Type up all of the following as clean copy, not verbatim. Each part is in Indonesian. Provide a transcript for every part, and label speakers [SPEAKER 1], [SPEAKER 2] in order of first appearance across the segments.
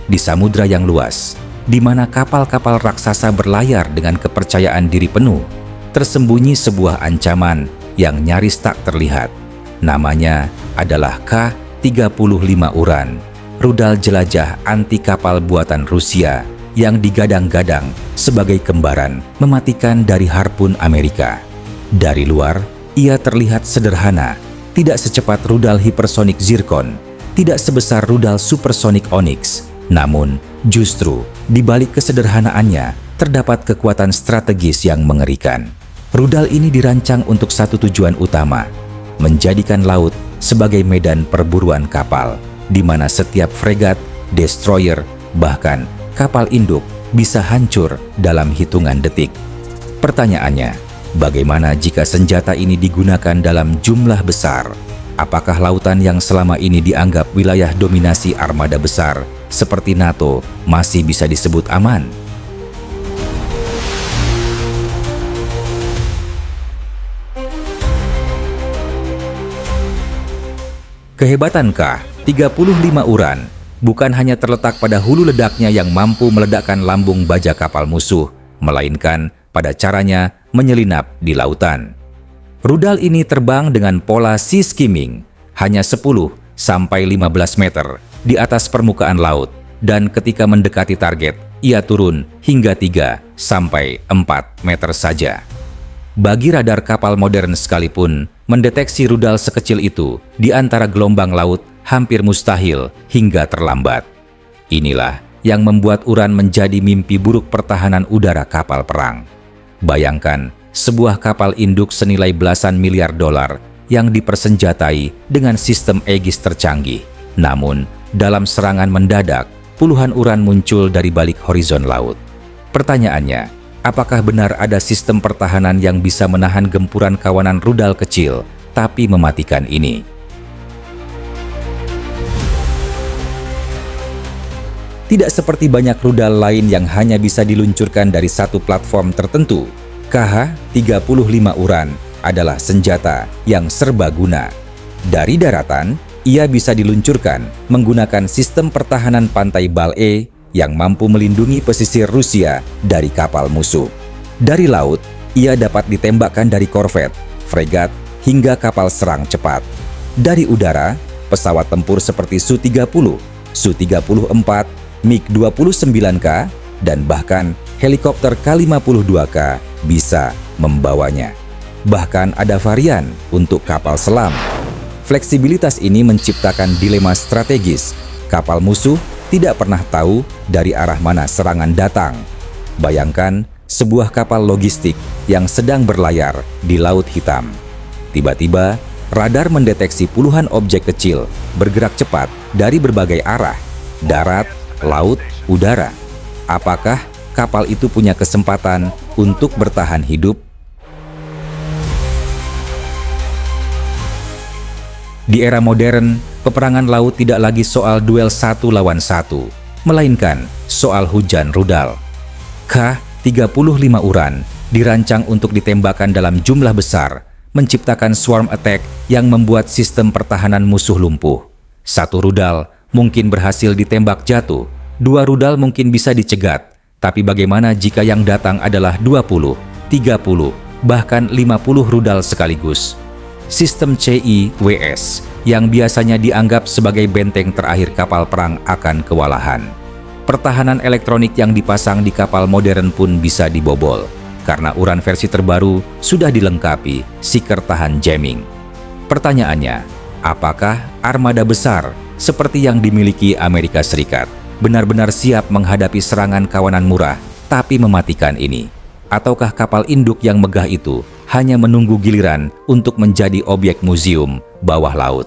[SPEAKER 1] Di samudra yang luas, di mana kapal-kapal raksasa berlayar dengan kepercayaan diri penuh, tersembunyi sebuah ancaman yang nyaris tak terlihat. Namanya adalah K-35 Uran, rudal jelajah anti kapal buatan Rusia yang digadang-gadang sebagai kembaran mematikan dari harpun Amerika. Dari luar, ia terlihat sederhana, tidak secepat rudal hipersonik Zircon, tidak sebesar rudal supersonik Onyx. Namun, justru di balik kesederhanaannya terdapat kekuatan strategis yang mengerikan. Rudal ini dirancang untuk satu tujuan utama, menjadikan laut sebagai medan perburuan kapal, di mana setiap fregat, destroyer, bahkan kapal induk bisa hancur dalam hitungan detik. Pertanyaannya, bagaimana jika senjata ini digunakan dalam jumlah besar? Apakah lautan yang selama ini dianggap wilayah dominasi armada besar seperti NATO masih bisa disebut aman? Kehebatan K-35 Uran bukan hanya terletak pada hulu ledaknya yang mampu meledakkan lambung baja kapal musuh, melainkan pada caranya menyelinap di lautan. Rudal ini terbang dengan pola sea skimming, hanya 10-15 meter di atas permukaan laut, dan ketika mendekati target, ia turun hingga 3-4 meter saja. Bagi radar kapal modern sekalipun, mendeteksi rudal sekecil itu di antara gelombang laut hampir mustahil hingga terlambat. Inilah yang membuat Uran menjadi mimpi buruk pertahanan udara kapal perang. Bayangkan, sebuah kapal induk senilai belasan miliar dolar yang dipersenjatai dengan sistem Aegis tercanggih. Namun, dalam serangan mendadak, puluhan Uran muncul dari balik horizon laut. Pertanyaannya, apakah benar ada sistem pertahanan yang bisa menahan gempuran kawanan rudal kecil, tapi mematikan ini? Tidak seperti banyak rudal lain yang hanya bisa diluncurkan dari satu platform tertentu, KH-35 Uran adalah senjata yang serbaguna. Dari daratan, ia bisa diluncurkan menggunakan sistem pertahanan pantai Bal-E yang mampu melindungi pesisir Rusia dari kapal musuh. Dari laut, ia dapat ditembakkan dari korvet, fregat, hingga kapal serang cepat. Dari udara, pesawat tempur seperti Su-30, Su-34, MiG-29K, dan bahkan helikopter K-52K bisa membawanya. Bahkan ada varian untuk kapal selam. Fleksibilitas ini menciptakan dilema strategis. Kapal musuh tidak pernah tahu dari arah mana serangan datang. Bayangkan sebuah kapal logistik yang sedang berlayar di Laut Hitam. Tiba-tiba, radar mendeteksi puluhan objek kecil bergerak cepat dari berbagai arah, darat, laut, udara. Apakah kapal itu punya kesempatan untuk bertahan hidup? Di era modern, peperangan laut tidak lagi soal duel satu lawan satu, melainkan soal hujan rudal. K-35 Uran dirancang untuk ditembakkan dalam jumlah besar, menciptakan swarm attack yang membuat sistem pertahanan musuh lumpuh. Satu rudal mungkin berhasil ditembak jatuh, dua rudal mungkin bisa dicegat, tapi bagaimana jika yang datang adalah 20, 30, bahkan 50 rudal sekaligus? Sistem CIWS yang biasanya dianggap sebagai benteng terakhir kapal perang akan kewalahan. Pertahanan elektronik yang dipasang di kapal modern pun bisa dibobol, karena Uran versi terbaru sudah dilengkapi seeker tahan jamming. Pertanyaannya, apakah armada besar seperti yang dimiliki Amerika Serikat benar-benar siap menghadapi serangan kawanan murah tapi mematikan ini? Ataukah kapal induk yang megah itu hanya menunggu giliran untuk menjadi objek museum bawah laut?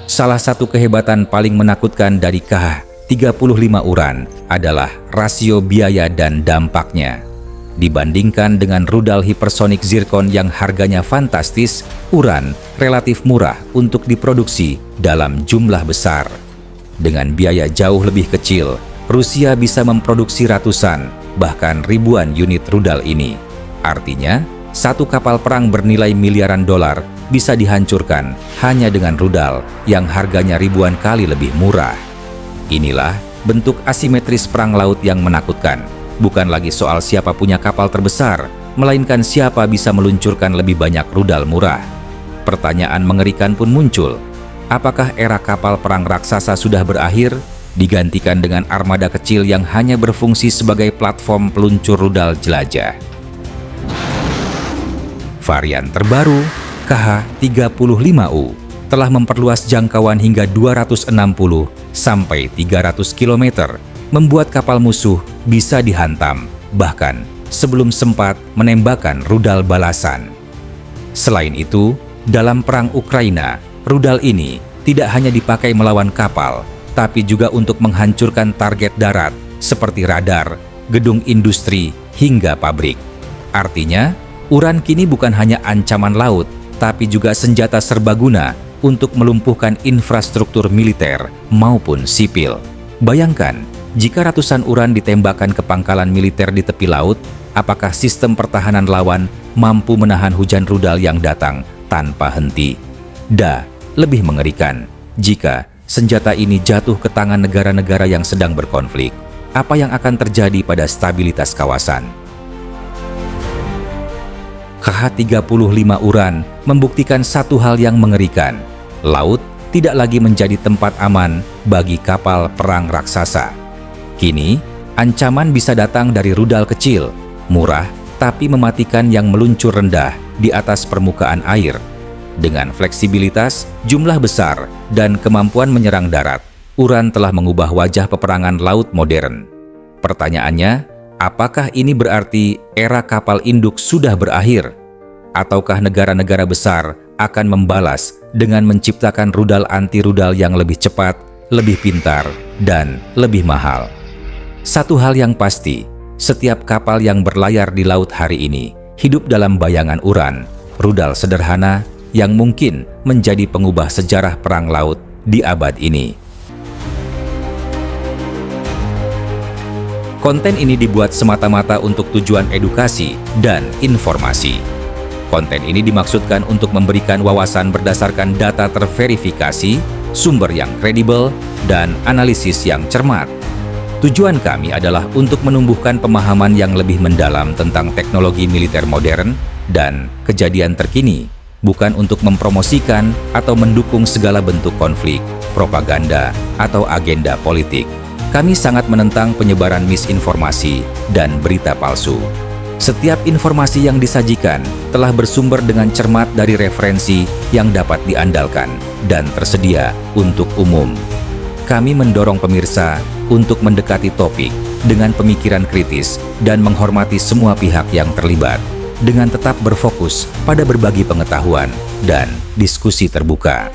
[SPEAKER 1] Salah satu kehebatan paling menakutkan dari KH-35 Uran adalah rasio biaya dan dampaknya. Dibandingkan dengan rudal hipersonik zirkon yang harganya fantastis, uran relatif murah untuk diproduksi dalam jumlah besar. Dengan biaya jauh lebih kecil, Rusia bisa memproduksi ratusan, bahkan ribuan unit rudal ini. Artinya, satu kapal perang bernilai miliaran dolar bisa dihancurkan hanya dengan rudal yang harganya ribuan kali lebih murah. Inilah bentuk asimetris perang laut yang menakutkan. Bukan lagi soal siapa punya kapal terbesar, melainkan siapa bisa meluncurkan lebih banyak rudal murah. Pertanyaan mengerikan pun muncul. Apakah era kapal perang raksasa sudah berakhir, digantikan dengan armada kecil yang hanya berfungsi sebagai platform peluncur rudal jelajah? Varian terbaru, KH-35U, telah memperluas jangkauan hingga 260 sampai 300 km, membuat kapal musuh bisa dihantam, bahkan sebelum sempat menembakkan rudal balasan. Selain itu, dalam perang Ukraina, rudal ini tidak hanya dipakai melawan kapal, tapi juga untuk menghancurkan target darat seperti radar, gedung industri, hingga pabrik. Artinya, uran kini bukan hanya ancaman laut, tapi juga senjata serbaguna untuk melumpuhkan infrastruktur militer maupun sipil. Bayangkan, jika ratusan uran ditembakkan ke pangkalan militer di tepi laut, apakah sistem pertahanan lawan mampu menahan hujan rudal yang datang tanpa henti? Lebih mengerikan, jika senjata ini jatuh ke tangan negara-negara yang sedang berkonflik, apa yang akan terjadi pada stabilitas kawasan? KH-35 uran membuktikan satu hal yang mengerikan. Laut tidak lagi menjadi tempat aman bagi kapal perang raksasa. Kini, ancaman bisa datang dari rudal kecil, murah, tapi mematikan yang meluncur rendah di atas permukaan air. Dengan fleksibilitas, jumlah besar, dan kemampuan menyerang darat, uran telah mengubah wajah peperangan laut modern. Pertanyaannya, apakah ini berarti era kapal induk sudah berakhir? Ataukah negara-negara besar akan membalas dengan menciptakan rudal anti-rudal yang lebih cepat, lebih pintar, dan lebih mahal? Satu hal yang pasti, setiap kapal yang berlayar di laut hari ini hidup dalam bayangan uran, rudal sederhana yang mungkin menjadi pengubah sejarah perang laut di abad ini. Konten ini dibuat semata-mata untuk tujuan edukasi dan informasi. Konten ini dimaksudkan untuk memberikan wawasan berdasarkan data terverifikasi, sumber yang kredibel, dan analisis yang cermat. Tujuan kami adalah untuk menumbuhkan pemahaman yang lebih mendalam tentang teknologi militer modern dan kejadian terkini, bukan untuk mempromosikan atau mendukung segala bentuk konflik, propaganda, atau agenda politik. Kami sangat menentang penyebaran misinformasi dan berita palsu. Setiap informasi yang disajikan telah bersumber dengan cermat dari referensi yang dapat diandalkan dan tersedia untuk umum. Kami mendorong pemirsa untuk mendekati topik dengan pemikiran kritis dan menghormati semua pihak yang terlibat, dengan tetap berfokus pada berbagi pengetahuan dan diskusi terbuka.